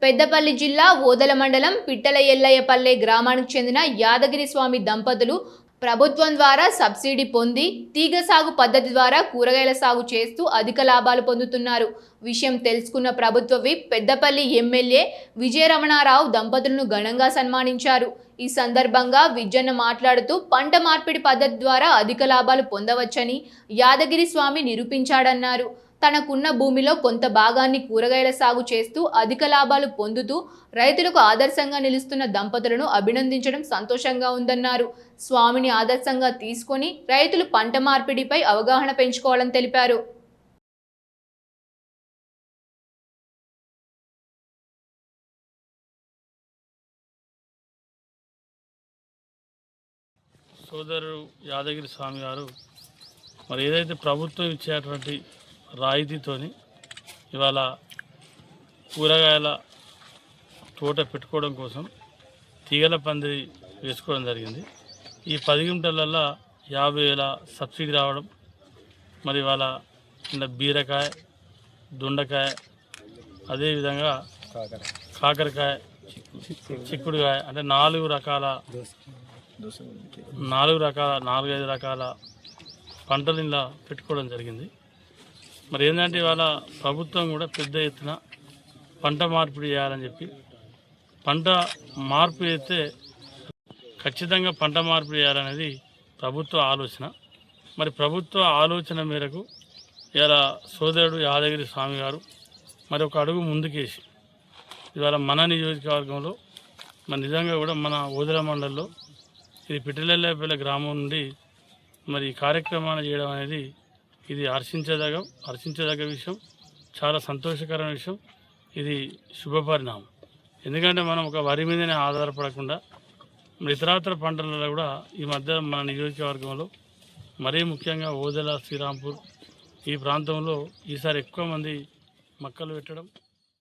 పెద్దపల్లి జిల్లా ఓదెల మండలం పిట్టల ఎల్లయ్యపల్లె గ్రామానికి చెందిన యాదగిరి స్వామి దంపతులు ప్రభుత్వం ద్వారా సబ్సిడీ పొంది తీగ సాగు పద్ధతి ద్వారా కూరగాయల సాగు చేస్తూ అధిక లాభాలు పొందుతున్నారు. విషయం తెలుసుకున్న ప్రభుత్వ విప్ పెద్దపల్లి ఎమ్మెల్యే విజయరమణారావు దంపతులను ఘనంగా సన్మానించారు. ఈ సందర్భంగా విజయన్న మాట్లాడుతూ పంట మార్పిడి పద్ధతి ద్వారా అధిక లాభాలు పొందవచ్చని యాదగిరి స్వామి నిరూపించాడన్నారు. తనకున్న భూమిలో కొంత భాగాన్ని కూరగాయల సాగు చేస్తూ అధిక లాభాలు పొందుతూ రైతులకు ఆదర్శంగా నిలుస్తున్న దంపతులను అభినందించడం సంతోషంగా ఉందన్నారు. స్వామిని ఆదర్శంగా తీసుకొని రైతులు పంట మార్పిడిపై అవగాహన పెంచుకోవాలని తెలిపారు. సోదరుడు యాదగిరి స్వామి గారు మరి ఏదైతే ప్రభుత్వం ఇచ్చేటువంటి రాయితీతోని ఇవాళ కూరగాయల తోట పెట్టుకోవడం కోసం తీగల పందిరి వేసుకోవడం జరిగింది. ఈ 10 గుంటలల్లో 50,000 సబ్సిడీ రావడం, మరి ఇవాళ బీరకాయ, దొండకాయ, అదేవిధంగా కాకరకాయ, చిక్కుడుకాయ అంటే 4-5 రకాల పంటలు ఇలా పెట్టుకోవడం జరిగింది. మరి ఏంటంటే ఇవాళ ప్రభుత్వం కూడా పెద్ద ఎత్తున పంట మార్పిడి చేయాలని చెప్పి పంట మార్పు అయితే ఖచ్చితంగా పంట మార్పిడి చేయాలనేది ప్రభుత్వ ఆలోచన. మరి ప్రభుత్వ ఆలోచన మేరకు ఇలా సోదరుడు యాదగిరి స్వామి గారు మరి ఒక అడుగు ముందుకేసి ఇవాళ మన నియోజకవర్గంలో మరి నిజంగా కూడా మన ఓదెల మండలంలో ఇది పిట్టలెల్లయ్యపల్లె గ్రామం నుండి మరి ఈ కార్యక్రమాన్ని చేయడం అనేది ఇది హర్షించదగ్గ విషయం, చాలా సంతోషకరమైన విషయం. ఇది శుభపరిణామం. ఎందుకంటే మనం ఒక వరి మీదనే ఆధారపడకుండా ఇతరాతర పంటలలో కూడా ఈ మధ్య మన నియోజకవర్గంలో మరీ ముఖ్యంగా ఓదెల, శ్రీరాంపూర్ ఈ ప్రాంతంలో ఈసారి ఎక్కువ మంది మొక్కలు పెట్టడం